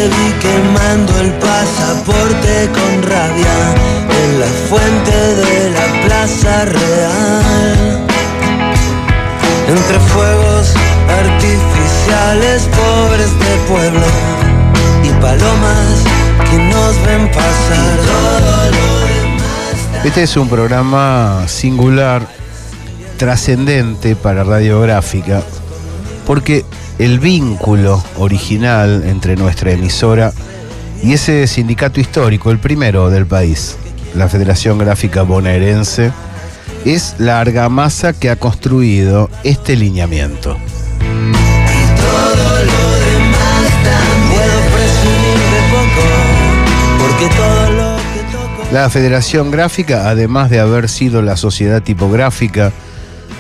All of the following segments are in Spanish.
te vi quemando el pasaporte con rabia en la fuente de la Plaza Real. Entre fuegos artificiales, pobres de pueblo y palomas que nos ven pasar. Todo lo demás. Este es un programa singular, trascendente para Radiográfica, porque el vínculo original entre nuestra emisora y ese sindicato histórico, el primero del país, la Federación Gráfica Bonaerense, es la argamasa que ha construido este lineamiento. Y todo lo demás también puedo presumir de poco, porque todo lo que toco. La Federación Gráfica, además de haber sido la sociedad tipográfica,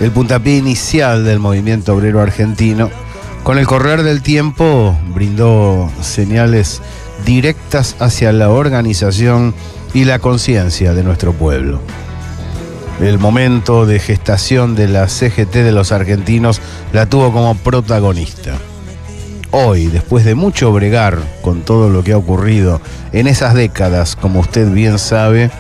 el puntapié inicial del movimiento obrero argentino, con el correr del tiempo brindó señales directas hacia la organización y la conciencia de nuestro pueblo. El momento de gestación de la CGT de los argentinos la tuvo como protagonista. Hoy, después de mucho bregar con todo lo que ha ocurrido en esas décadas, como usted bien sabe,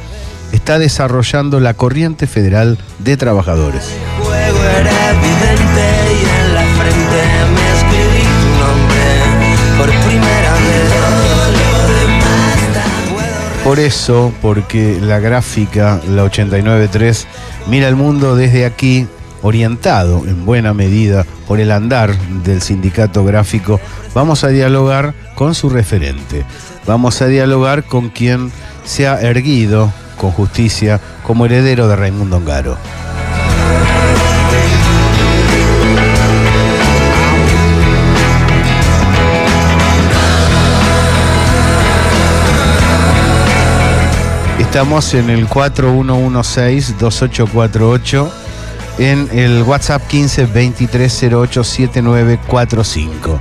está desarrollando la Corriente Federal de Trabajadores. El juego era evidente y en la frente me escribí tu nombre por primera vez. Todo lo demás puedo. Por eso, porque la gráfica, la 89.3, mira el mundo desde aquí, orientado en buena medida por el andar del sindicato gráfico, vamos a dialogar con su referente. Vamos a dialogar con quien se ha erguido con justicia como heredero de Raimundo Ongaro. Estamos en el 4116-2848, en el WhatsApp 1523087945.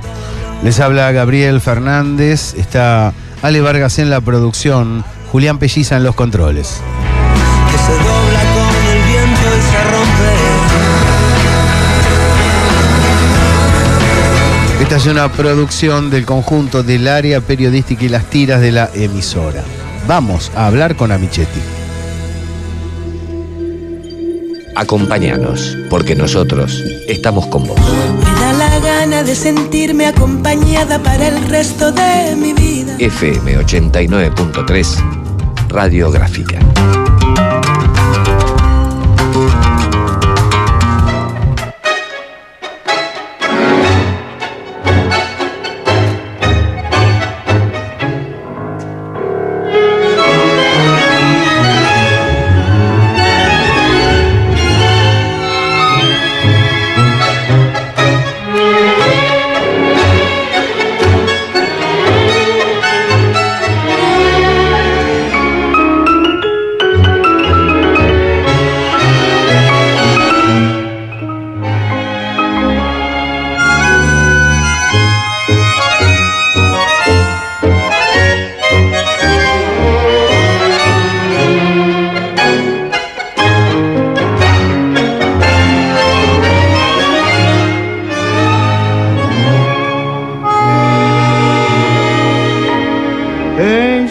Les habla Gabriel Fernández, está Ale Vargas en la producción, Julián Pelliza en los controles. Que se dobla con el viento y se rompe. Esta es una producción del conjunto del área periodística y las tiras de la emisora. Vamos a hablar con Amichetti. Acompáñanos, porque nosotros estamos con vos. Me da la gana de sentirme acompañada para el resto de mi vida. FM 89.3, Radiográfica.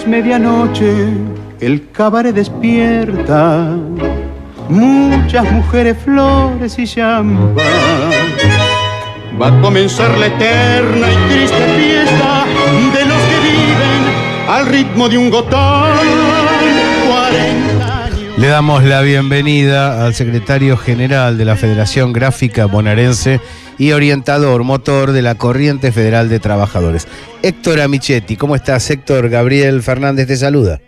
Medianoche, el cabaret despierta, muchas mujeres, flores y champán. Va a comenzar la eterna y triste fiesta de los que viven al ritmo de un gotán. 40 años. Le damos la bienvenida al secretario general de la Federación Gráfica Bonaerense y orientador motor de la Corriente Federal de Trabajadores, Héctor Amichetti. ¿Cómo estás, Héctor? Gabriel Fernández te saluda.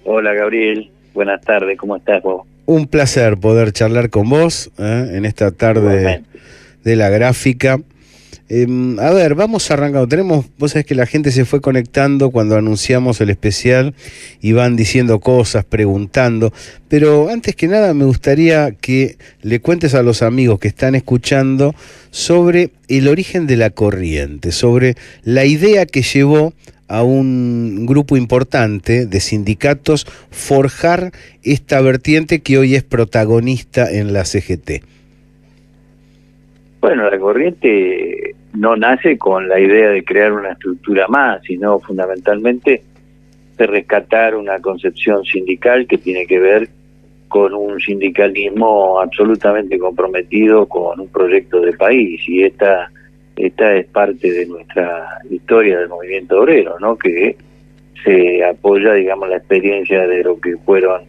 Hola, Gabriel. Buenas tardes. ¿Cómo estás vos? Un placer poder charlar con vos en esta tarde de la gráfica. A ver, vamos arrancando. Vos sabés que la gente se fue conectando cuando anunciamos el especial y van diciendo cosas, preguntando, pero antes que nada me gustaría que le cuentes a los amigos que están escuchando sobre el origen de la corriente, sobre la idea que llevó a un grupo importante de sindicatos forjar esta vertiente que hoy es protagonista en la CGT. Bueno, la corriente no nace con la idea de crear una estructura más, sino fundamentalmente de rescatar una concepción sindical que tiene que ver con un sindicalismo absolutamente comprometido con un proyecto de país, y esta es parte de nuestra historia del movimiento obrero, ¿no? Que se apoya, digamos, la experiencia de lo que fueron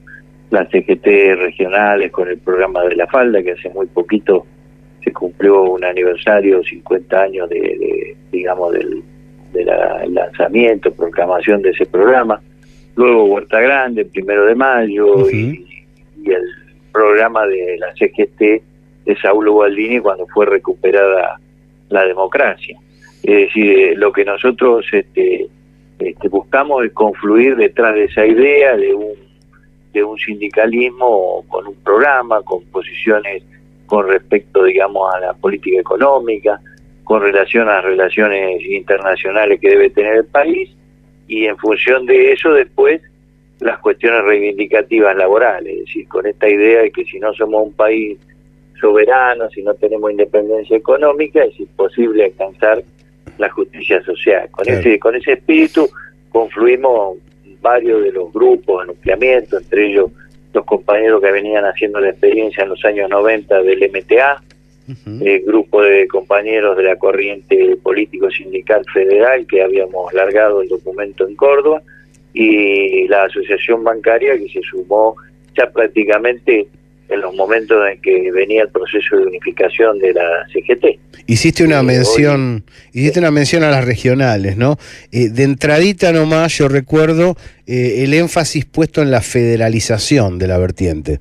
las CGT regionales con el programa de la falda, que hace muy poquito se cumplió un aniversario, 50 años digamos, del lanzamiento, proclamación de ese programa. Luego Huerta Grande, el 1 de mayo, y el programa de la CGT de Saulo Gualdini cuando fue recuperada la democracia. Es decir, lo que nosotros buscamos es confluir detrás de esa idea de un sindicalismo con un programa, con posiciones con respecto, digamos, a la política económica, con relación a las relaciones internacionales que debe tener el país, y en función de eso después las cuestiones reivindicativas laborales, es decir, con esta idea de que si no somos un país soberano, si no tenemos independencia económica, es imposible alcanzar la justicia social. Con ese espíritu confluimos varios de los grupos de nucleamiento, entre ellos los compañeros que venían haciendo la experiencia en los años 90 del MTA, el grupo de compañeros de la corriente político-sindical federal que habíamos largado el documento en Córdoba, y la asociación bancaria que se sumó ya prácticamente en los momentos en que venía el proceso de unificación de la CGT. Hiciste una mención a las regionales, ¿no? De entradita nomás yo recuerdo el énfasis puesto en la federalización de la vertiente.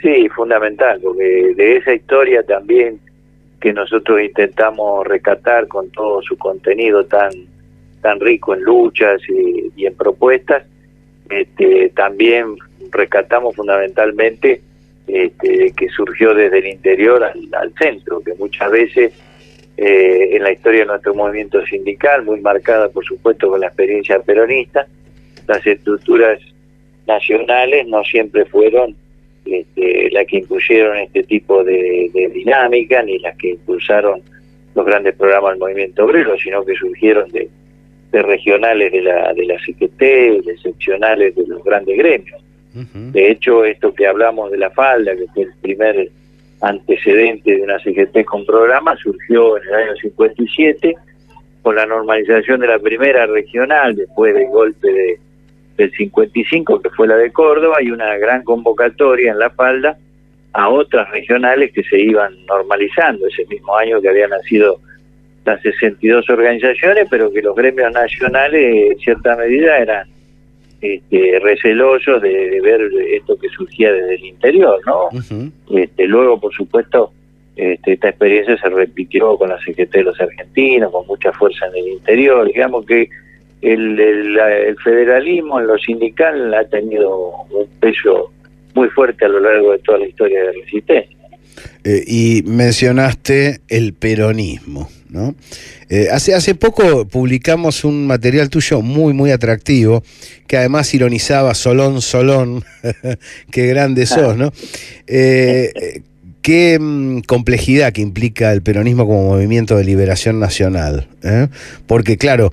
Sí, fundamental, porque de esa historia también que nosotros intentamos rescatar con todo su contenido tan rico en luchas y en propuestas, también rescatamos fundamentalmente que surgió desde el interior al centro, que muchas veces en la historia de nuestro movimiento sindical, muy marcada por supuesto con la experiencia peronista, las estructuras nacionales no siempre fueron las que impusieron este tipo de dinámica, ni las que impulsaron los grandes programas del movimiento obrero, sino que surgieron de regionales de la CGT, de seccionales de los grandes gremios. De hecho, esto que hablamos de la falda, que fue el primer antecedente de una CGT con programa, surgió en el año 57 con la normalización de la primera regional después del golpe del 55, que fue la de Córdoba, y una gran convocatoria en la falda a otras regionales que se iban normalizando ese mismo año que habían nacido las 62 organizaciones, pero que los gremios nacionales en cierta medida eran recelosos de ver esto que surgía desde el interior, ¿no? Luego, por supuesto, esta experiencia se repitió con la CGT de los argentinos, con mucha fuerza en el interior. Digamos que el federalismo en lo sindical ha tenido un peso muy fuerte a lo largo de toda la historia de la resistencia. Y mencionaste el peronismo, ¿no? Hace poco publicamos un material tuyo muy, muy atractivo, que además ironizaba Solón, qué grande sos, ¿no? Qué complejidad que implica el peronismo como movimiento de liberación nacional, ¿eh? Porque claro,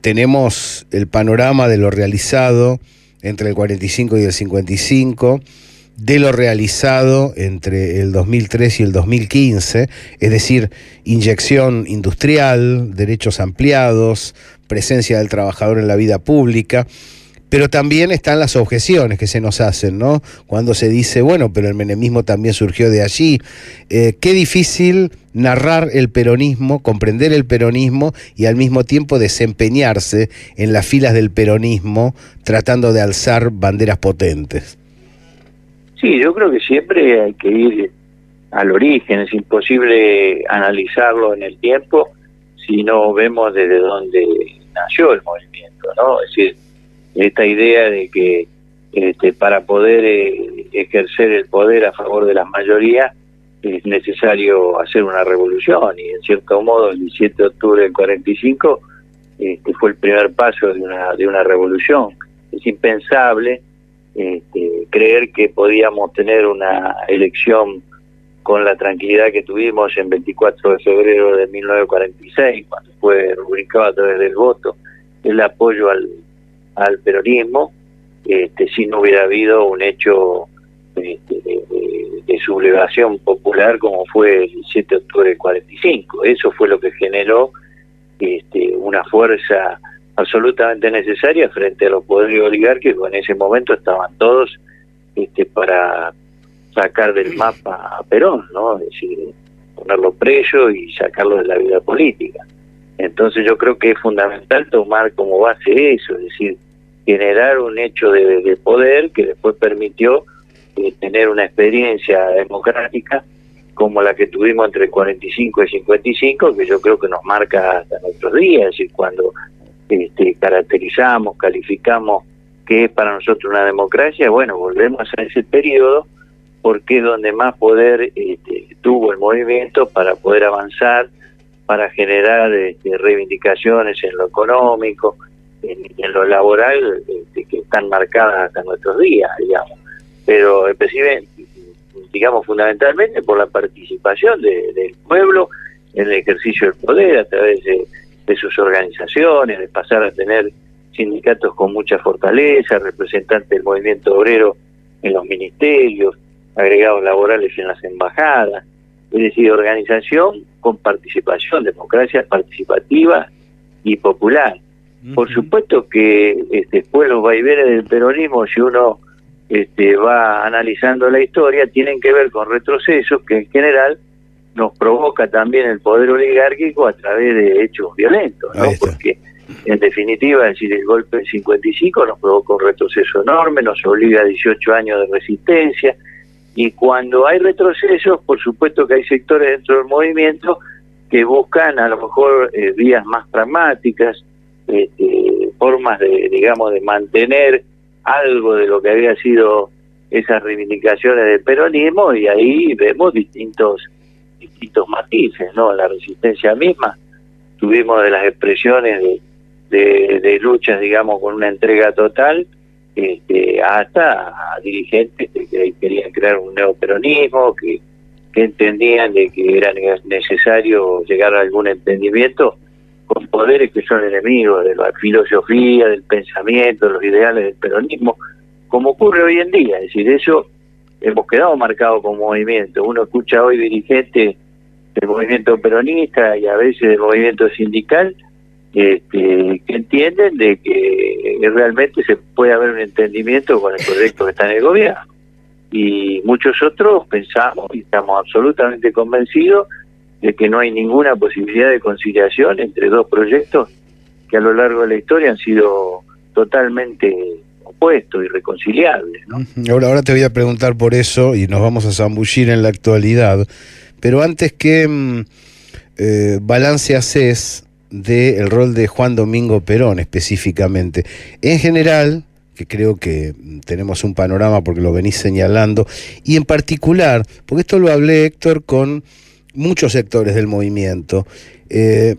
tenemos el panorama de lo realizado entre el 45 y el 55, de lo realizado entre el 2003 y el 2015, es decir, inyección industrial, derechos ampliados, presencia del trabajador en la vida pública, pero también están las objeciones que se nos hacen, ¿no? Cuando se dice, bueno, pero el menemismo también surgió de allí. Qué difícil narrar el peronismo, comprender el peronismo y al mismo tiempo desempeñarse en las filas del peronismo tratando de alzar banderas potentes. Sí, yo creo que siempre hay que ir al origen, es imposible analizarlo en el tiempo si no vemos desde dónde nació el movimiento, ¿no? Es decir, esta idea de que para poder ejercer el poder a favor de las mayorías es necesario hacer una revolución, y en cierto modo el 17 de octubre del 45 fue el primer paso de una revolución. Es impensable creer que podíamos tener una elección con la tranquilidad que tuvimos en 24 de febrero de 1946, cuando fue rubricado a través del voto el apoyo al peronismo, si no hubiera habido un hecho de sublevación popular como fue el 7 de octubre del 45. Eso fue lo que generó una fuerza absolutamente necesaria frente a los poderes oligárquicos. En ese momento estaban todos para sacar del mapa a Perón, ¿no? Es decir, ponerlo preso y sacarlo de la vida política. Entonces yo creo que es fundamental tomar como base eso, es decir, generar un hecho de poder que después permitió tener una experiencia democrática como la que tuvimos entre el 45 y 55, que yo creo que nos marca hasta nuestros días. Es decir, cuando caracterizamos, calificamos qué es para nosotros una democracia, bueno, volvemos a ese periodo porque es donde más poder tuvo el movimiento para poder avanzar, para generar reivindicaciones en lo económico, en lo laboral, que están marcadas hasta nuestros días, digamos. Pero digamos fundamentalmente por la participación del pueblo en el ejercicio del poder a través de sus organizaciones, de pasar a tener sindicatos con mucha fortaleza, representantes del movimiento obrero en los ministerios, agregados laborales en las embajadas, es decir, organización con participación, democracia participativa y popular. Por supuesto que después los vaivenes del peronismo, si uno va analizando la historia, tienen que ver con retrocesos que en general nos provoca también el poder oligárquico a través de hechos violentos, ¿no? Porque en definitiva, es decir, el golpe del 55 nos provocó un retroceso enorme, nos obliga a 18 años de resistencia, y cuando hay retrocesos, por supuesto que hay sectores dentro del movimiento que buscan a lo mejor vías más pragmáticas, formas de mantener algo de lo que había sido esas reivindicaciones del peronismo, y ahí vemos distintos matices, ¿no? La resistencia misma, tuvimos de las expresiones de luchas, digamos, con una entrega total, hasta a dirigentes que querían crear un neoperonismo, que entendían de que era necesario llegar a algún entendimiento con poderes que son enemigos de la filosofía, del pensamiento, de los ideales del peronismo, como ocurre hoy en día. Es decir, eso hemos quedado marcados como movimiento. Uno escucha hoy dirigentes del movimiento peronista y a veces del movimiento sindical que entienden de que realmente se puede haber un entendimiento con el proyecto que está en el gobierno. Y muchos otros pensamos y estamos absolutamente convencidos de que no hay ninguna posibilidad de conciliación entre dos proyectos que a lo largo de la historia han sido totalmente opuestos, irreconciliables, ¿no? Ahora te voy a preguntar por eso y nos vamos a zambullir en la actualidad, pero antes, ¿qué balance haces del rol de Juan Domingo Perón específicamente? En general, que creo que tenemos un panorama porque lo venís señalando, y en particular, porque esto lo hablé, Héctor, con muchos sectores del movimiento. ¿Qué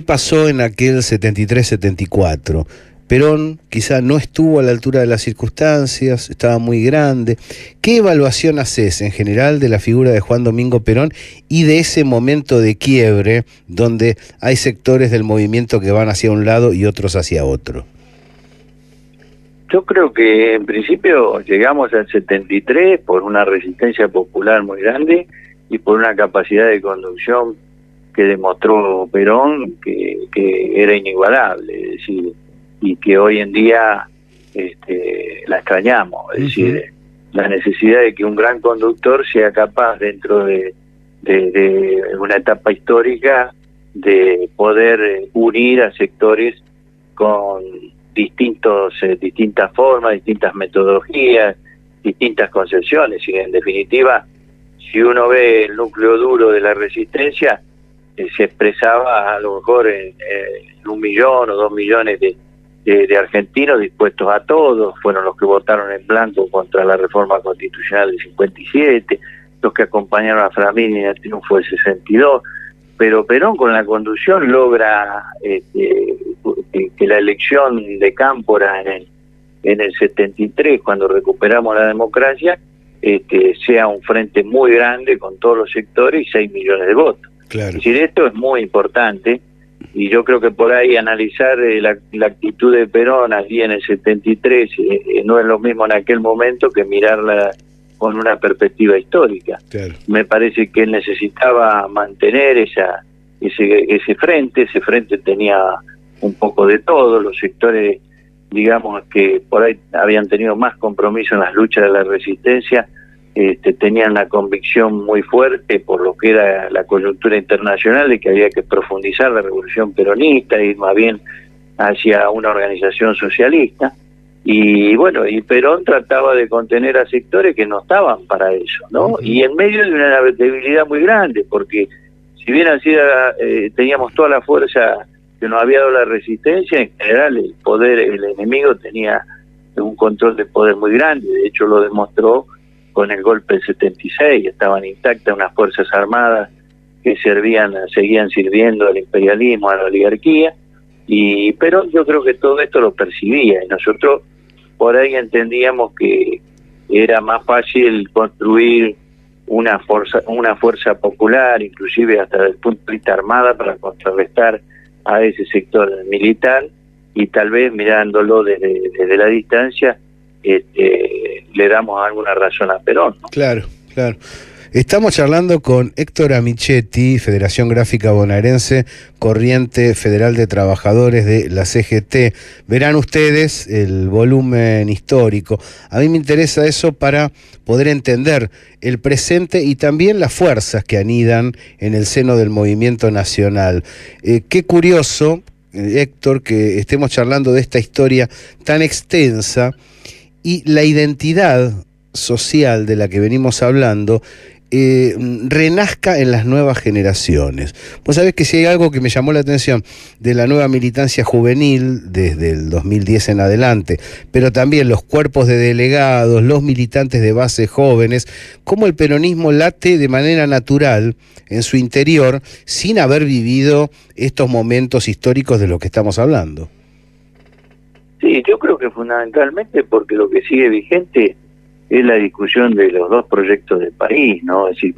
pasó en aquel 73-74? Perón quizá no estuvo a la altura de las circunstancias, estaba muy grande. ¿Qué evaluación haces en general de la figura de Juan Domingo Perón y de ese momento de quiebre donde hay sectores del movimiento que van hacia un lado y otros hacia otro? Yo creo que en principio llegamos al 73 por una resistencia popular muy grande y por una capacidad de conducción que demostró Perón que era inigualable, es decir, y que hoy en día la extrañamos, es decir, la necesidad de que un gran conductor sea capaz dentro de una etapa histórica de poder unir a sectores con distintas formas, distintas metodologías, distintas concepciones, y en definitiva, si uno ve el núcleo duro de la resistencia, se expresaba a lo mejor en 1 millón o 2 millones de argentinos dispuestos a todo. Fueron los que votaron en blanco contra la reforma constitucional del 57, los que acompañaron a Flamini en el triunfo del 62, pero Perón con la conducción logra que la elección de Cámpora en el 73, cuando recuperamos la democracia, sea un frente muy grande con todos los sectores y 6 millones de votos. Claro. Es decir, esto es muy importante, y yo creo que por ahí analizar la actitud de Perón allí en el 73 no es lo mismo en aquel momento que mirarla con una perspectiva histórica. Claro. Me parece que él necesitaba mantener ese frente tenía un poco de todo, los sectores, digamos, que por ahí habían tenido más compromiso en las luchas de la resistencia, tenían una convicción muy fuerte por lo que era la coyuntura internacional de que había que profundizar la revolución peronista, ir más bien hacia una organización socialista. Y bueno, y Perón trataba de contener a sectores que no estaban para eso, ¿no? Y en medio de una debilidad muy grande, porque si bien así teníamos toda la fuerza que nos había dado la resistencia, en general el enemigo tenía un control de poder muy grande. De hecho lo demostró con el golpe del 76, estaban intactas unas fuerzas armadas que seguían sirviendo al imperialismo, a la oligarquía, y Perón yo creo que todo esto lo percibía, y nosotros por ahí entendíamos que era más fácil construir una fuerza popular, inclusive hasta desde el punto de vista armada, para contrarrestar a ese sector militar, y tal vez mirándolo desde la distancia le damos alguna razón a Perón, ¿no? Claro, claro. Estamos charlando con Héctor Amichetti, Federación Gráfica Bonaerense, Corriente Federal de Trabajadores de la CGT. Verán ustedes el volumen histórico. A mí me interesa eso para poder entender el presente y también las fuerzas que anidan en el seno del movimiento nacional. Qué curioso, Héctor, que estemos charlando de esta historia tan extensa y la identidad social de la que venimos hablando renazca en las nuevas generaciones. Vos sabés que si hay algo que me llamó la atención de la nueva militancia juvenil desde el 2010 en adelante, pero también los cuerpos de delegados, los militantes de base jóvenes, cómo el peronismo late de manera natural en su interior sin haber vivido estos momentos históricos de los que estamos hablando. Sí, yo creo que fundamentalmente porque lo que sigue vigente es la discusión de los dos proyectos de país, ¿no? Es decir,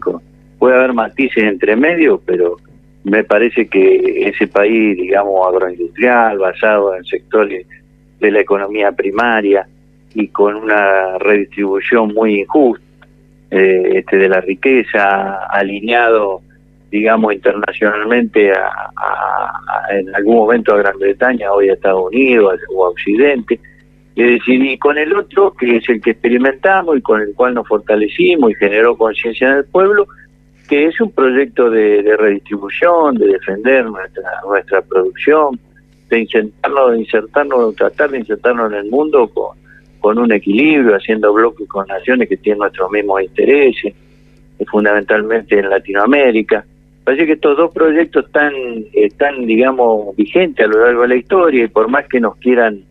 puede haber matices entre medio, pero me parece que ese país, digamos, agroindustrial, basado en sectores de la economía primaria y con una redistribución muy injusta de la riqueza, alineado, digamos, internacionalmente en algún momento a Gran Bretaña, hoy a Estados Unidos o a Occidente. Es decir, y con el otro, que es el que experimentamos y con el cual nos fortalecimos y generó conciencia en el pueblo, que es un proyecto de redistribución, de defender nuestra producción, de tratar de insertarnos en el mundo con un equilibrio, haciendo bloques con naciones que tienen nuestros mismos intereses, fundamentalmente en Latinoamérica. Parece que estos dos proyectos están, digamos, vigentes a lo largo de la historia, y por más que nos quieran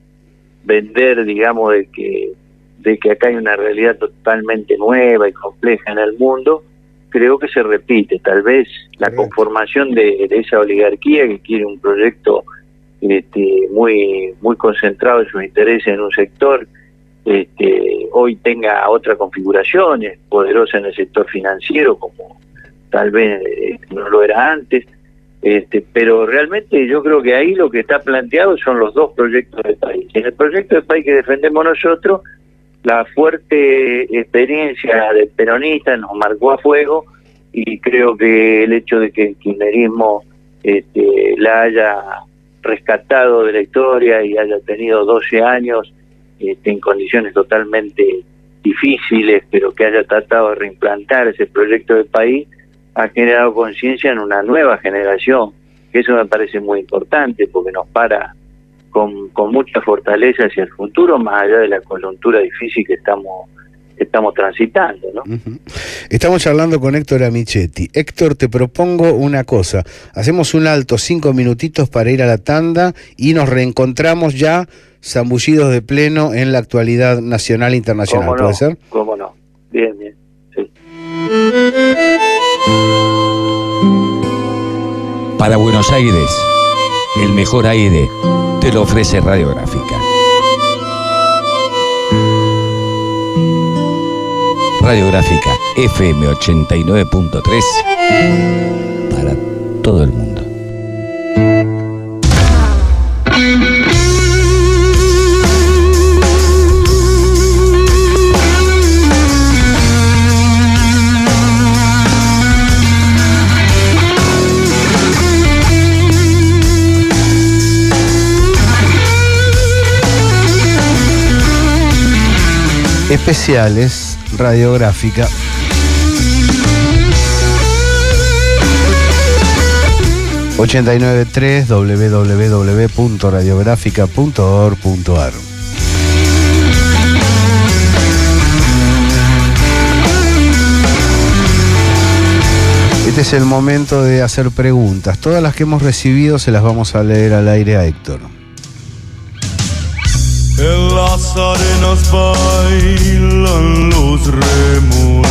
vender, digamos, de que acá hay una realidad totalmente nueva y compleja en el mundo, creo que se repite. Tal vez la conformación de esa oligarquía que quiere un proyecto muy concentrado en sus intereses en un sector, hoy tenga otra configuración, es poderosa en el sector financiero como tal vez no lo era antes. Pero realmente yo creo que ahí lo que está planteado son los dos proyectos de país. En el proyecto de país que defendemos nosotros, la fuerte experiencia del peronista nos marcó a fuego, y creo que el hecho de que el kirchnerismo la haya rescatado de la historia y haya tenido 12 años en condiciones totalmente difíciles, pero que haya tratado de reimplantar ese proyecto de país, ha generado conciencia en una nueva generación, que eso me parece muy importante porque nos para con mucha fortaleza hacia el futuro, más allá de la coyuntura difícil que estamos transitando, ¿no? Uh-huh. Estamos charlando con Héctor Amichetti. Héctor, te propongo una cosa, hacemos un alto 5 minutitos para ir a la tanda y nos reencontramos ya zambullidos de pleno en la actualidad nacional e internacional. ¿Puede ser? ¿Cómo no? Bien, bien, sí. Para Buenos Aires, el mejor aire te lo ofrece Radiográfica. Radiográfica FM 89.3 para todo el mundo. Especiales Radiográfica. ...893 www.radiografica.org.ar. Este es el momento de hacer preguntas. Todas las que hemos recibido se las vamos a leer al aire a Héctor. En las arenas bailan los remolinos.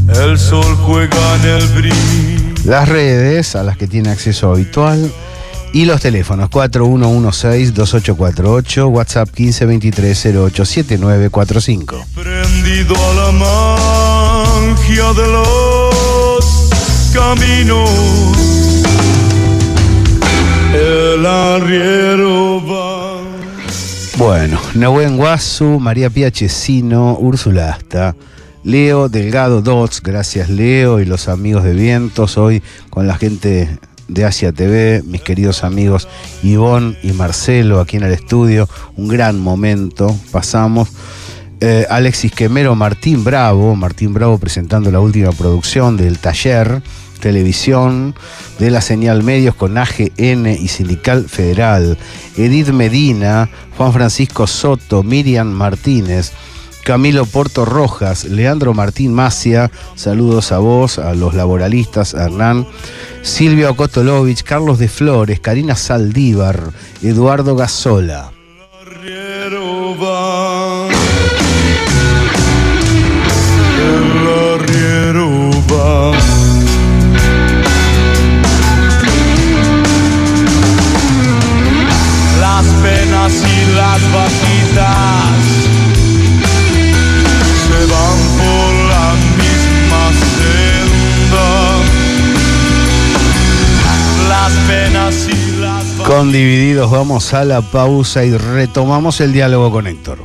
El sol juega en el brillo. Las redes a las que tiene acceso habitual y los teléfonos 4116-2848, WhatsApp 1523-087945. Prendido a la magia de los caminos, el arriero va. Bueno, Nehuen Guasu, María Pía Chesino, Úrsula Asta, Leo Delgado Dots, gracias Leo y los amigos de Vientos, hoy con la gente de Asia TV, mis queridos amigos Ivonne y Marcelo aquí en el estudio, un gran momento pasamos. Alexis Quemero, Martín Bravo presentando la última producción del taller televisión de la Señal Medios con AGN y Sindical Federal, Edith Medina, Juan Francisco Soto, Miriam Martínez, Camilo Porto Rojas, Leandro Martín Macia, saludos a vos, a los laboralistas, a Hernán, Silvia Okotolovich, Carlos de Flores, Karina Saldívar, Eduardo Gazola. Las penas y las vaquitas se van por la misma senda. Las penas y las vaquitas. Con Divididos vamos a la pausa y retomamos el diálogo con Héctor.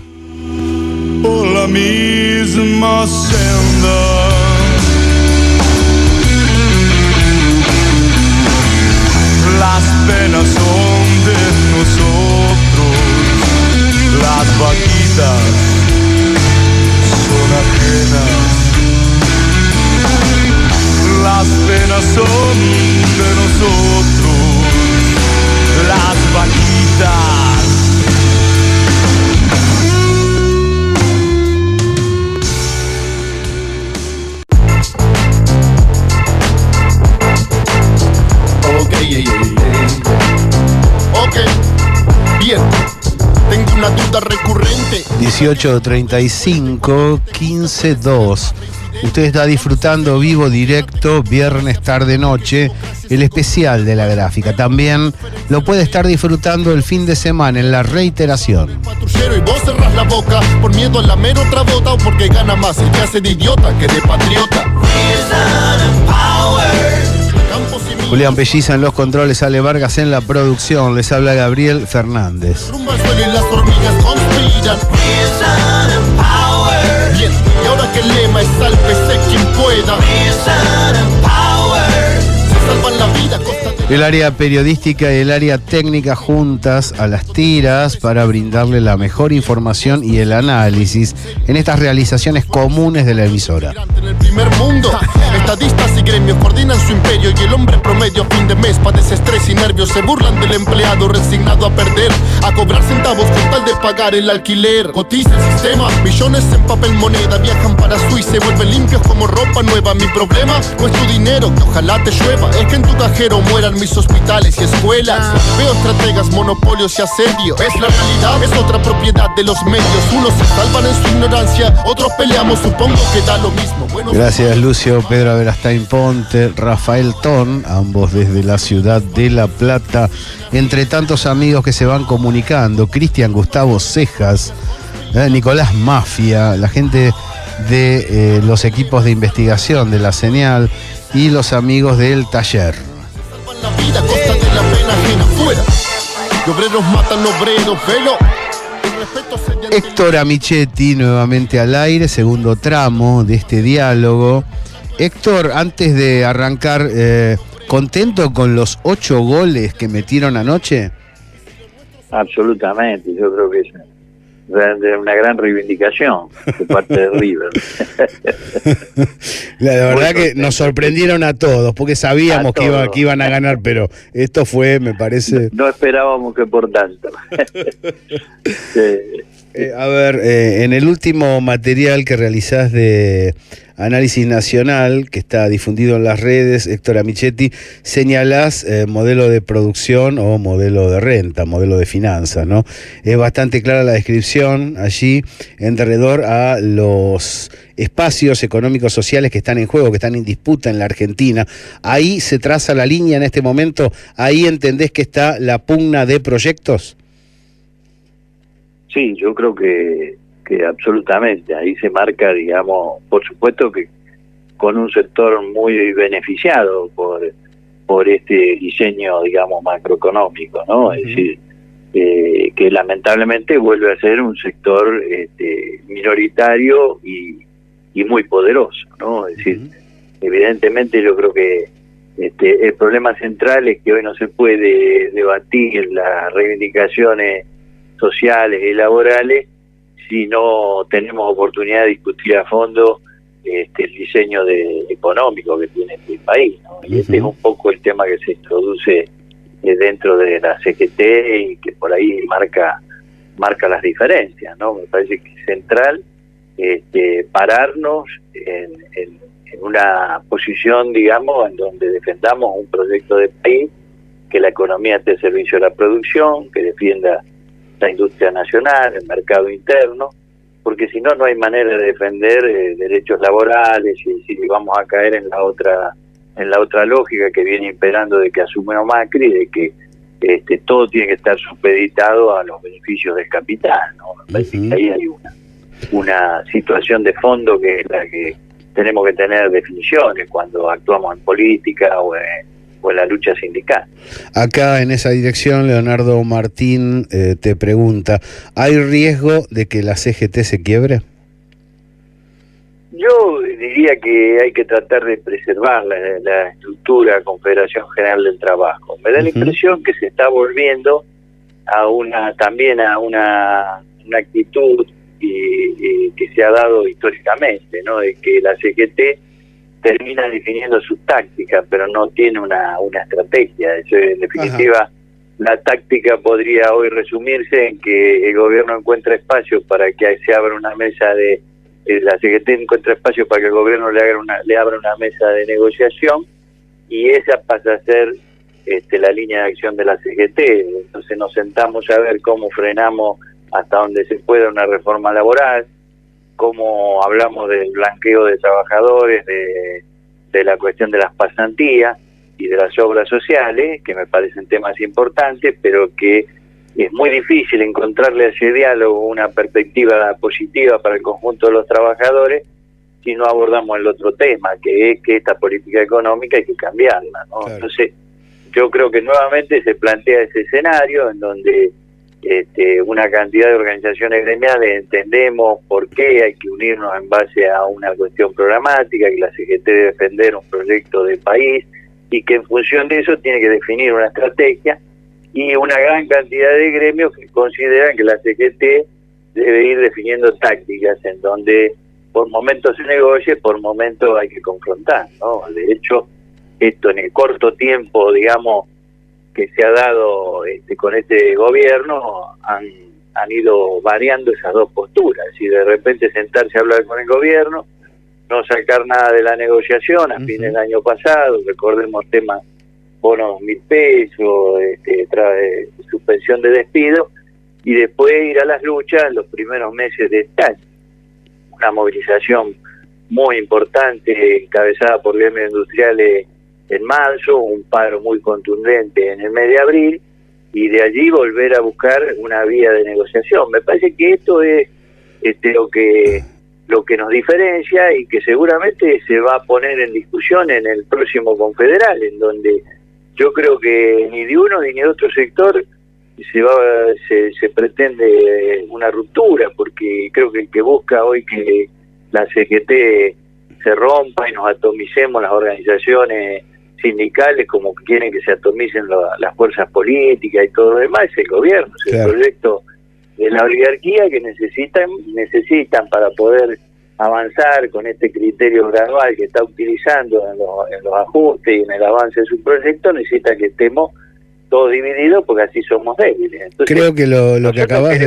Por la misma senda. Las penas son de nosotros, las vaquitas son ajenas. Las penas son de nosotros, las vaquitas. Ok, bien, tengo una duda recurrente. 18:35, 15:02. Usted está disfrutando vivo, directo, viernes, tarde, noche, el especial de la gráfica. También lo puede estar disfrutando el fin de semana en la reiteración. Patrullero y vos cerrás la boca por miedo a la mera otra bota o porque gana más y te hace de idiota que de patriota. Julián Pelliza en los controles, Ale Vargas en la producción. Les habla Gabriel Fernández. Rumba al suelo y las hormigas conspiran. Bien, y ahora que el lema es sálvese quien pueda. Se salvan la vida a costa de... El área periodística y el área técnica juntas a las tiras para brindarle la mejor información y el análisis en estas realizaciones comunes de la emisora. En el primer mundo, estadistas y gremios coordinan su imperio y el hombre promedio a fin de mes padece estrés y nervios. Se burlan del empleado resignado a perder, a cobrar centavos con tal de pagar el alquiler. Cotiza el sistema, millones en papel moneda viajan para Suiza y vuelven limpios como ropa nueva. Mi problema no es tu dinero, que ojalá te llueva, es que en tu cajero mueran mis hospitales y escuelas. Veo estrategas, monopolios y asedio. Es la realidad, es otra propiedad de los medios. Unos se salvan en su ignorancia, otros peleamos, supongo que da lo mismo. Gracias, Lucio. Pedro Averastain Ponte, Rafael Ton, ambos desde la ciudad de La Plata. Entre tantos amigos que se van comunicando, Cristian Gustavo Cejas, Nicolás Mafia, la gente de los equipos de investigación de La Señal y los amigos del taller. La vida a costa de la pena ajena fuera. Y obreros matan obreros, velo. Héctor Amichetti nuevamente al aire, segundo tramo de este diálogo. Héctor, antes de arrancar, ¿contento con los 8 goles que metieron anoche? Absolutamente, yo creo que es una gran reivindicación de parte de River. La verdad que nos sorprendieron a todos, porque sabíamos que iban a ganar, pero esto fue, me parece... No esperábamos que por tanto. A ver, en el último material que realizás de Análisis Nacional, que está difundido en las redes, Héctor Amichetti, señalás modelo de producción o modelo de renta, modelo de finanzas, ¿no? Es bastante clara la descripción allí en derredor a los espacios económicos sociales que están en juego, que están en disputa en la Argentina. Ahí se traza la línea en este momento, ahí entendés que está la pugna de proyectos. Sí, yo creo que absolutamente, ahí se marca, digamos, por supuesto que con un sector muy beneficiado por este diseño, digamos, macroeconómico, ¿no? Es decir, que lamentablemente vuelve a ser un sector minoritario y muy poderoso, ¿no? Es decir, evidentemente yo creo que el problema central es que hoy no se puede debatir las reivindicaciones sociales y laborales si no tenemos oportunidad de discutir a fondo el diseño económico que tiene este país, ¿no? Y este es un poco el tema que se introduce dentro de la CGT y que por ahí marca las diferencias, ¿no? Me parece que es central pararnos en una posición, digamos, en donde defendamos un proyecto de país, que la economía esté al servicio de la producción, que defienda la industria nacional, el mercado interno, porque si no, no hay manera de defender derechos laborales y si vamos a caer en la otra lógica que viene imperando de que asumió Macri, de que todo tiene que estar supeditado a los beneficios del capital, ¿no? Me parece que ahí hay una situación de fondo que es la que tenemos que tener definiciones cuando actuamos en política o en la lucha sindical. Acá en esa dirección, Leonardo Martín te pregunta, ¿hay riesgo de que la CGT se quiebre? Yo diría que hay que tratar de preservar la estructura Confederación General del Trabajo. Me da la impresión que se está volviendo a una actitud que se ha dado históricamente, ¿no? De que la CGT termina definiendo sus tácticas, pero no tiene una estrategia. Eso, en definitiva, la táctica podría hoy resumirse en que el gobierno encuentra espacio para que se abra una mesa la CGT encuentra espacio para que el gobierno le abra una mesa de negociación, y esa pasa a ser la línea de acción de la CGT. Entonces nos sentamos a ver cómo frenamos hasta donde se pueda una reforma laboral, cómo hablamos del blanqueo de trabajadores, de la cuestión de las pasantías y de las obras sociales, que me parecen temas importantes, pero que es muy difícil encontrarle a ese diálogo una perspectiva positiva para el conjunto de los trabajadores si no abordamos el otro tema, que es que esta política económica hay que cambiarla, ¿no? Claro. Entonces, yo creo que nuevamente se plantea ese escenario en donde una cantidad de organizaciones gremiales entendemos por qué hay que unirnos en base a una cuestión programática, que la CGT debe defender un proyecto de país y que en función de eso tiene que definir una estrategia, y una gran cantidad de gremios que consideran que la CGT debe ir definiendo tácticas en donde por momentos se negocie, por momentos hay que confrontar, ¿no? De hecho, esto en el corto tiempo, digamos, que se ha dado con este gobierno, han ido variando esas dos posturas. Si de repente sentarse a hablar con el gobierno, no sacar nada de la negociación a fin del año pasado, recordemos temas bonos 1.000 pesos, suspensión de despido, y después ir a las luchas en los primeros meses de este año. Una movilización muy importante encabezada por gremios industriales en marzo, un paro muy contundente en el mes de abril, y de allí volver a buscar una vía de negociación. Me parece que esto es lo que nos diferencia y que seguramente se va a poner en discusión en el próximo Confederal, en donde yo creo que ni de uno ni de otro sector se pretende una ruptura, porque creo que el que busca hoy que la CGT se rompa y nos atomicemos las organizaciones sindicales como quieren que se atomicen las fuerzas políticas y todo lo demás, es el gobierno, es el proyecto de la oligarquía que necesitan para poder avanzar con este criterio gradual que está utilizando en los ajustes y en el avance de su proyecto, necesita que estemos todos divididos porque así somos débiles. Entonces, creo que lo que acabas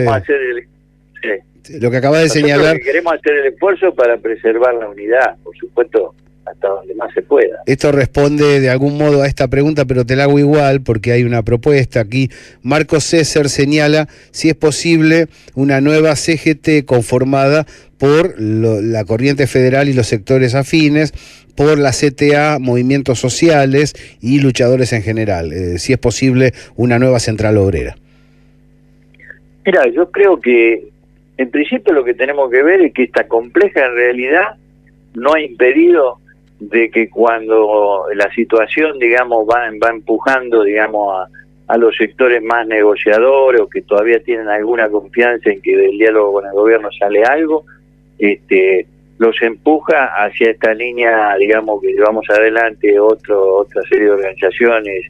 de señalar, queremos hacer el esfuerzo para preservar la unidad, por supuesto, hasta donde más se pueda. Esto responde de algún modo a esta pregunta, pero te la hago igual porque hay una propuesta aquí. Marcos César señala si es posible una nueva CGT conformada por la Corriente Federal y los sectores afines, por la CTA, movimientos sociales y luchadores en general. Si es posible una nueva central obrera. Mira, yo creo que en principio lo que tenemos que ver es que esta compleja realidad no ha impedido de que cuando la situación, digamos, va empujando, digamos, a los sectores más negociadores o que todavía tienen alguna confianza en que del diálogo con el gobierno sale algo, los empuja hacia esta línea, digamos, que llevamos adelante otra serie de organizaciones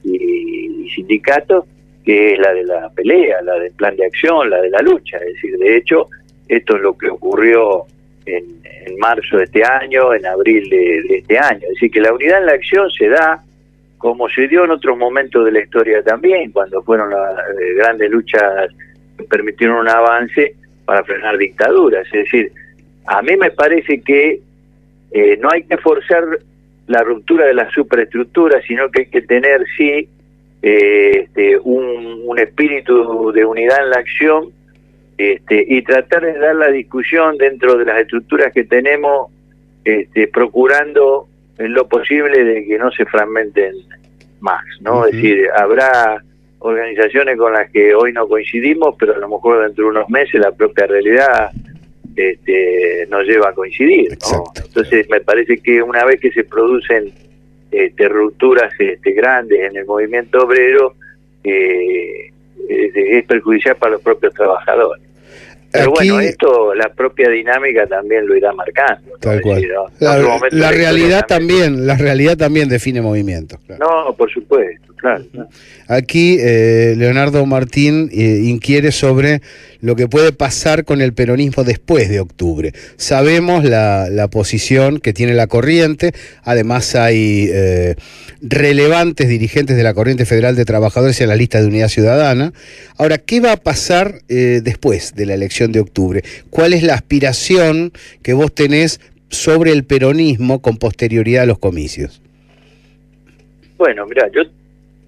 y sindicatos, que es la de la pelea, la del plan de acción, la de la lucha. Es decir, de hecho, esto es lo que ocurrió en marzo de este año, en abril de este año. Es decir, que la unidad en la acción se da como se dio en otros momentos de la historia también, cuando fueron las grandes luchas que permitieron un avance para frenar dictaduras. Es decir, a mí me parece que no hay que forzar la ruptura de la superestructura, sino que hay que tener, sí, un espíritu de unidad en la acción, y tratar de dar la discusión dentro de las estructuras que tenemos, procurando en lo posible de que no se fragmenten más, ¿no? Es decir, habrá organizaciones con las que hoy no coincidimos, pero a lo mejor dentro de unos meses la propia realidad nos lleva a coincidir, ¿no? Exacto. Entonces me parece que una vez que se producen rupturas grandes en el movimiento obrero, es perjudicial para los propios trabajadores. Pero Aquí, bueno, esto la propia dinámica también lo irá marcando, ¿no? Tal cual. Decir, ¿no? La realidad también define movimientos. Claro. No, por supuesto, claro. Aquí Leonardo Martín inquiere sobre lo que puede pasar con el peronismo después de octubre. Sabemos la posición que tiene la corriente, además hay relevantes dirigentes de la Corriente Federal de Trabajadores en la lista de Unidad Ciudadana. Ahora, ¿qué va a pasar después de la elección de octubre? ¿Cuál es la aspiración que vos tenés sobre el peronismo con posterioridad a los comicios? Bueno, mira, yo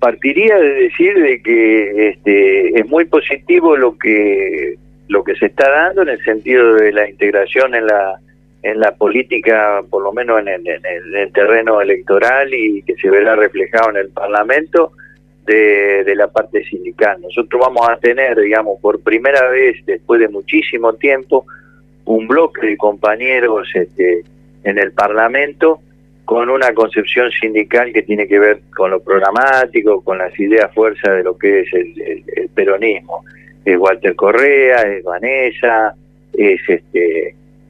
partiría de decir de que es muy positivo lo que se está dando en el sentido de la integración en la política, por lo menos en el terreno electoral, y que se verá reflejado en el Parlamento de la parte sindical. Nosotros vamos a tener, digamos, por primera vez después de muchísimo tiempo, un bloque de compañeros en el Parlamento con una concepción sindical que tiene que ver con lo programático, con las ideas fuerza de lo que es el peronismo. Es Walter Correa, es Vanessa, es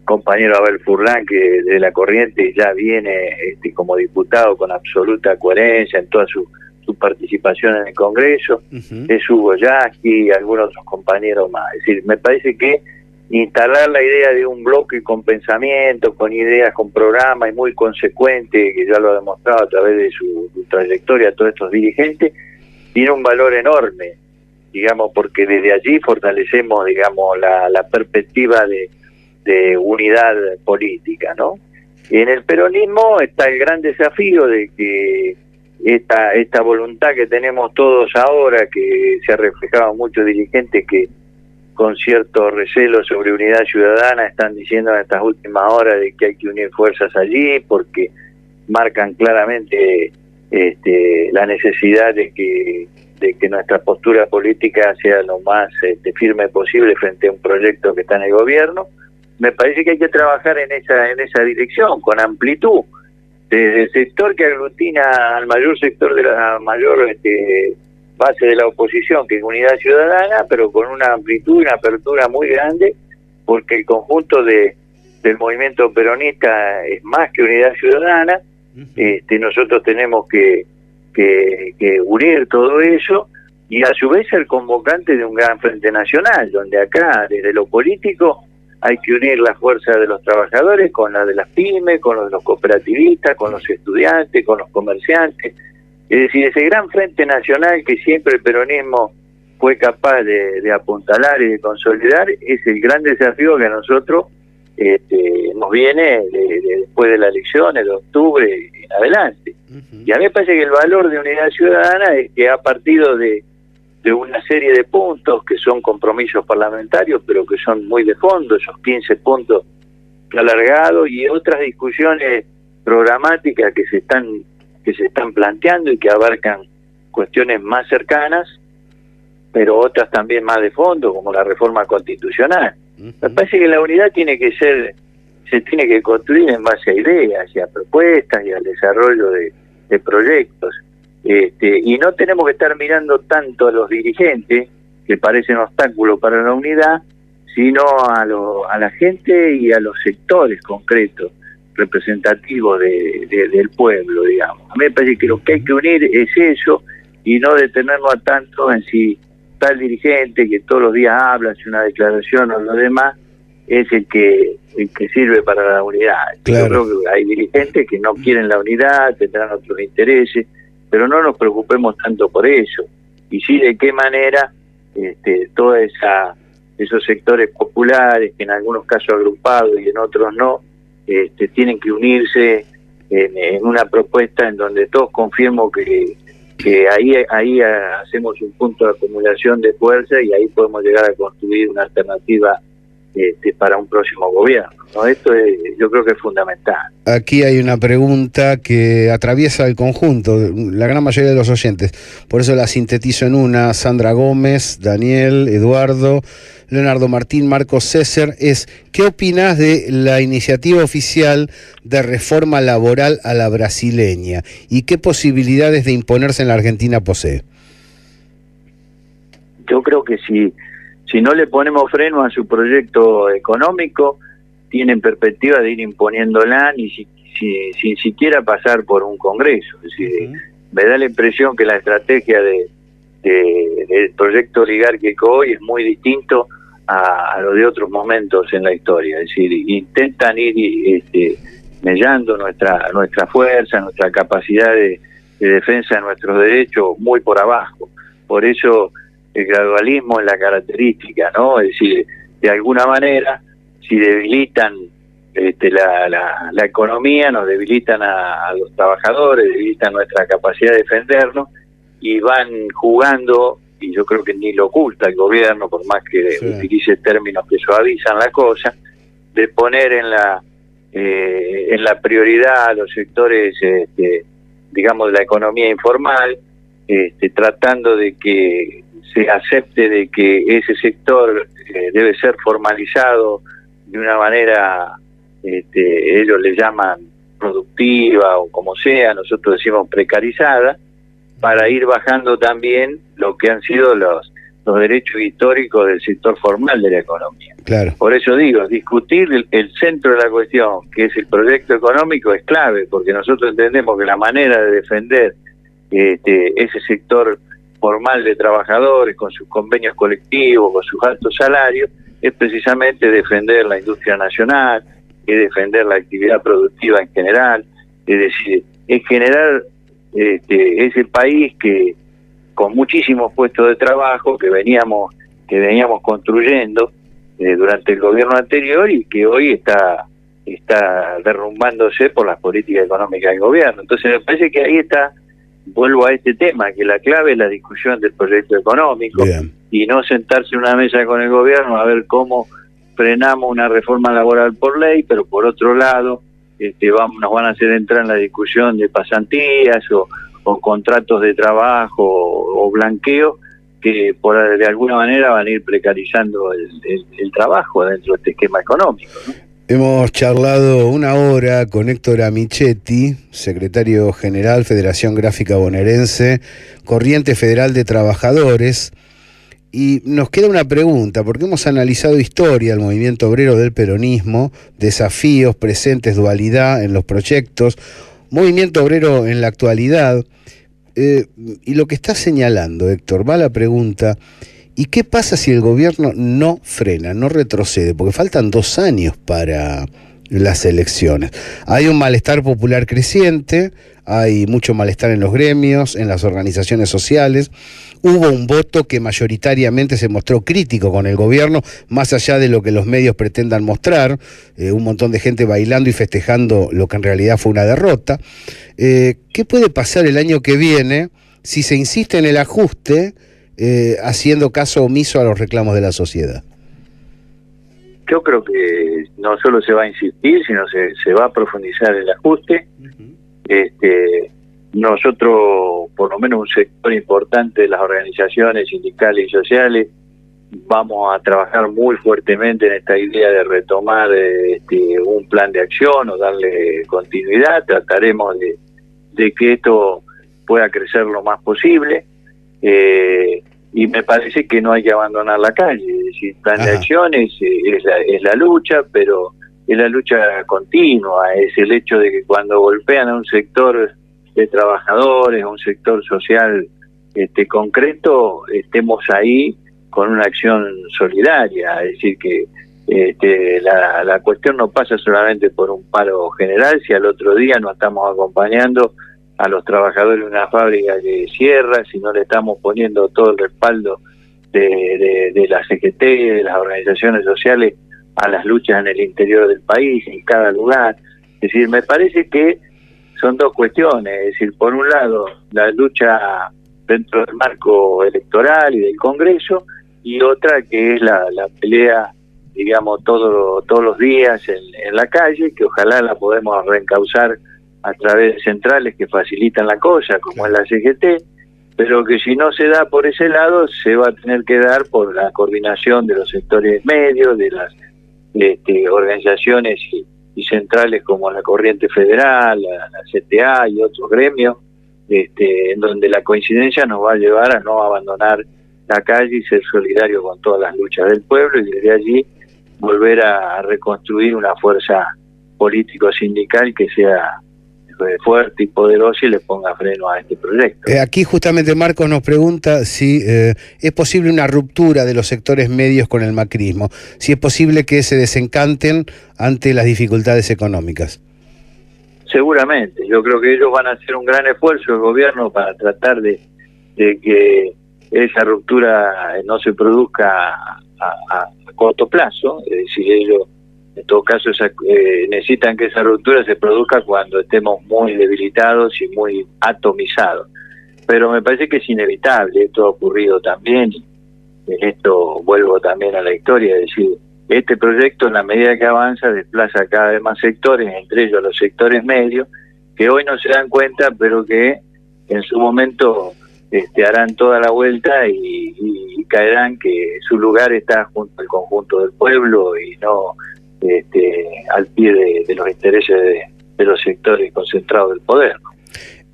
compañero Abel Furlan, que de la Corriente ya viene como diputado con absoluta coherencia en toda su participación en el Congreso, es Hugo Yasky y algunos otros compañeros más. Es decir, me parece que instalar la idea de un bloque con pensamiento, con ideas, con programa y muy consecuente, que ya lo ha demostrado a través de su trayectoria todos estos dirigentes, tiene un valor enorme, digamos, porque desde allí fortalecemos, digamos, la perspectiva de unidad política, ¿no? Y en el peronismo está el gran desafío de que esta voluntad que tenemos todos ahora, que se ha reflejado en muchos dirigentes que con cierto recelo sobre Unidad Ciudadana están diciendo en estas últimas horas de que hay que unir fuerzas allí porque marcan claramente la necesidad de que nuestra postura política sea lo más firme posible frente a un proyecto que está en el gobierno. Me parece que hay que trabajar en esa dirección, con amplitud, desde el sector que aglutina al mayor sector de la mayor base de la oposición, que es Unidad Ciudadana, pero con una amplitud y una apertura muy grande, porque el conjunto del movimiento peronista es más que Unidad Ciudadana. Nosotros tenemos que unir todo eso y a su vez ser convocante de un gran frente nacional, donde acá, desde lo político, hay que unir la fuerza de los trabajadores con la de las pymes, con los cooperativistas, con los estudiantes, con los comerciantes. Es decir, ese gran frente nacional que siempre el peronismo fue capaz de apuntalar y de consolidar, es el gran desafío que a nosotros nos viene después de las elecciones de octubre en adelante. Y a mí me parece que el valor de Unidad Ciudadana es que ha partido de una serie de puntos que son compromisos parlamentarios, pero que son muy de fondo, esos 15 puntos alargados, y otras discusiones programáticas que se están planteando y que abarcan cuestiones más cercanas, pero otras también más de fondo, como la reforma constitucional. Me parece que la unidad se tiene que construir en base a ideas y a propuestas y al desarrollo de proyectos. Y no tenemos que estar mirando tanto a los dirigentes, que parecen obstáculos para la unidad, sino a la gente y a los sectores concretos, representativos del pueblo, digamos. A mí me parece que lo que hay que unir es eso, y no detenernos a tanto en si tal dirigente que todos los días habla, hace una declaración o lo demás, es el que sirve para la unidad. Claro. Yo creo que hay dirigentes que no quieren la unidad, tendrán otros intereses, pero no nos preocupemos tanto por eso, y sí de qué manera todos esos sectores populares, que en algunos casos agrupados y en otros no, tienen que unirse en una propuesta en donde todos confiemos que ahí hacemos un punto de acumulación de fuerza y ahí podemos llegar a construir una alternativa para un próximo gobierno, ¿no? Esto yo creo que es fundamental. Aquí hay una pregunta que atraviesa el conjunto, la gran mayoría de los oyentes, por eso la sintetizo en una. Sandra Gómez, Daniel, Eduardo, Leonardo Martín, Marcos César, ¿qué opinás de la iniciativa oficial de reforma laboral a la brasileña y qué posibilidades de imponerse en la Argentina posee? Yo creo que si no le ponemos freno a su proyecto económico, tienen perspectiva de ir imponiéndola sin siquiera pasar por un congreso. Es decir, me da la impresión que la estrategia del proyecto oligárquico hoy es muy distinto a lo de otros momentos en la historia. Es decir, intentan ir mellando nuestra fuerza, nuestra capacidad de defensa de nuestros derechos muy por abajo. Por eso el gradualismo es la característica, ¿no? Es decir, de alguna manera, si debilitan la economía, nos debilitan a los trabajadores, debilitan nuestra capacidad de defendernos, y van jugando, y yo creo que ni lo oculta el gobierno, por más que utilice términos que suavizan la cosa, de poner en la prioridad a los sectores, digamos, de la economía informal, tratando de que se acepte de que ese sector debe ser formalizado de una manera, ellos le llaman productiva o como sea, nosotros decimos precarizada, para ir bajando también lo que han sido los derechos históricos del sector formal de la economía. Claro. Por eso digo, discutir el centro de la cuestión, que es el proyecto económico, es clave, porque nosotros entendemos que la manera de defender ese sector formal de trabajadores, con sus convenios colectivos, con sus altos salarios, es precisamente defender la industria nacional, es defender la actividad productiva en general, es decir, es generar ese país que con muchísimos puestos de trabajo que veníamos construyendo durante el gobierno anterior y que hoy está derrumbándose por las políticas económicas del gobierno. Entonces me parece que ahí está vuelvo a este tema, que la clave es la discusión del proyecto económico. Bien. Y no sentarse en una mesa con el gobierno a ver cómo frenamos una reforma laboral por ley, pero por otro lado nos van a hacer entrar en la discusión de pasantías o contratos de trabajo o blanqueo que de alguna manera van a ir precarizando el trabajo dentro de este esquema económico, ¿no? Hemos charlado una hora con Héctor Amichetti, secretario general, Federación Gráfica Bonaerense, Corriente Federal de Trabajadores, y nos queda una pregunta, porque hemos analizado historia del movimiento obrero del peronismo, desafíos, presentes, dualidad en los proyectos, movimiento obrero en la actualidad, y lo que está señalando, Héctor, va la pregunta: ¿y qué pasa si el gobierno no frena, no retrocede? Porque faltan 2 años para las elecciones. Hay un malestar popular creciente, hay mucho malestar en los gremios, en las organizaciones sociales. Hubo un voto que mayoritariamente se mostró crítico con el gobierno, más allá de lo que los medios pretendan mostrar, un montón de gente bailando y festejando lo que en realidad fue una derrota. ¿Qué puede pasar el año que viene si se insiste en el ajuste, haciendo caso omiso a los reclamos de la sociedad? Yo creo que no solo se va a insistir, sino se va a profundizar el ajuste. Nosotros, por lo menos un sector importante de las organizaciones sindicales y sociales, vamos a trabajar muy fuertemente en esta idea de retomar un plan de acción o darle continuidad. Trataremos de que esto pueda crecer lo más posible. Y me parece que no hay que abandonar la calle. Es decir, plan de acción es la lucha, pero es la lucha continua. Es el hecho de que cuando golpean a un sector de trabajadores, a un sector social concreto, estemos ahí con una acción solidaria. Es decir, que la cuestión no pasa solamente por un paro general, si al otro día no estamos acompañando a los trabajadores de una fábrica que cierra, si no le estamos poniendo todo el respaldo de la CGT, de las organizaciones sociales, a las luchas en el interior del país, en cada lugar. Es decir, me parece que son 2 cuestiones. Es decir, por un lado, la lucha dentro del marco electoral y del Congreso, y otra que es la pelea, digamos, todos los días en la calle, que ojalá la podemos reencauzar a través de centrales que facilitan la cosa, como es la CGT, pero que si no se da por ese lado, se va a tener que dar por la coordinación de los sectores medios, de las organizaciones y centrales como la Corriente Federal, la CTA y otros gremios, en donde la coincidencia nos va a llevar a no abandonar la calle y ser solidario con todas las luchas del pueblo, y desde allí volver a reconstruir una fuerza político-sindical que sea fuerte y poderoso y le ponga freno a este proyecto. Aquí justamente Marcos nos pregunta si es posible una ruptura de los sectores medios con el macrismo, si es posible que se desencanten ante las dificultades económicas. Seguramente, yo creo que ellos van a hacer un gran esfuerzo, el gobierno, para tratar de que esa ruptura no se produzca a corto plazo. Es decir, ellos en todo caso necesitan que esa ruptura se produzca cuando estemos muy debilitados y muy atomizados. Pero me parece que es inevitable, esto ha ocurrido también, y en esto vuelvo también a la historia, es decir, este proyecto en la medida que avanza desplaza cada vez más sectores, entre ellos los sectores medios, que hoy no se dan cuenta, pero que en su momento harán toda la vuelta y caerán que su lugar está junto al conjunto del pueblo y no al pie de los intereses de los sectores concentrados del poder, ¿no?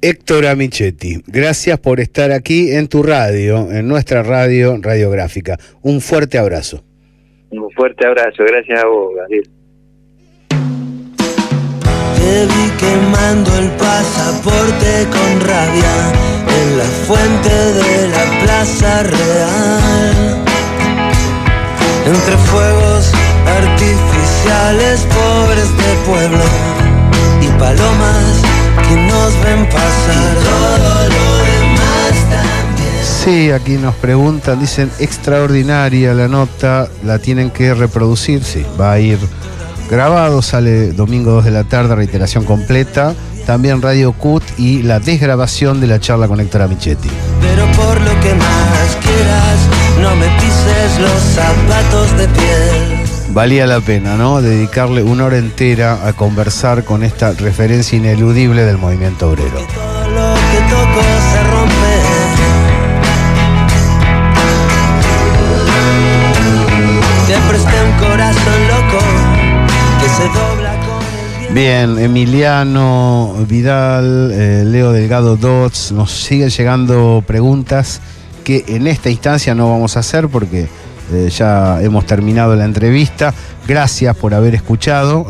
Héctor Amichetti, gracias por estar aquí en tu radio, en nuestra radio radiográfica. Un fuerte abrazo. Un fuerte abrazo, gracias a vos, Gabriel. Te vi quemando el pasaporte con rabia en la fuente de la Plaza Real, entre fuegos artificiales, pobres de pueblo y palomas que nos ven pasar. Todo lo demás también. Sí, aquí nos preguntan, dicen extraordinaria la nota, la tienen que reproducir. Sí, va a ir grabado, sale domingo 2 de la tarde, reiteración completa, también Radio CUT y la desgrabación de la charla con Héctor Amichetti. Pero por lo que más quieras, no me pises los zapatos de piel. Valía la pena, ¿no? Dedicarle una hora entera a conversar con esta referencia ineludible del movimiento obrero. Que todo lo que toco se rompe. Te presté un corazón loco que se dobla con el viento. Bien, Emiliano Vidal, Leo Delgado Dots, nos siguen llegando preguntas que en esta instancia no vamos a hacer porque ya hemos terminado la entrevista. Gracias por haber escuchado.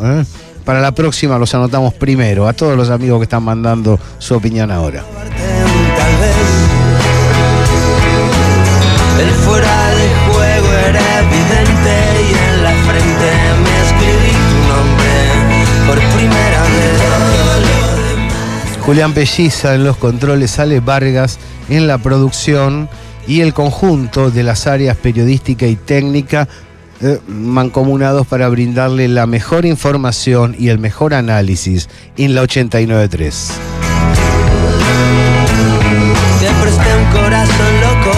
Para la próxima los anotamos primero. A todos los amigos que están mandando su opinión ahora. Tal vez el fuera de juego era evidente y en la frente me escribí tu nombre por primera vez. Julián Pelliza en los controles, Ale Vargas en la producción y el conjunto de las áreas periodística y técnica mancomunados para brindarle la mejor información y el mejor análisis en la 89.3. Te presté un corazón loco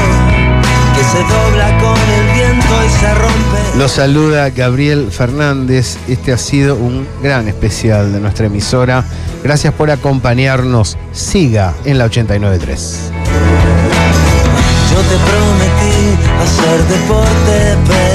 que se dobla con el viento y se rompe. Lo saluda Gabriel Fernández. Este ha sido un gran especial de nuestra emisora. Gracias por acompañarnos. Siga en la 89.3. Yo te prometí hacer deporte, pero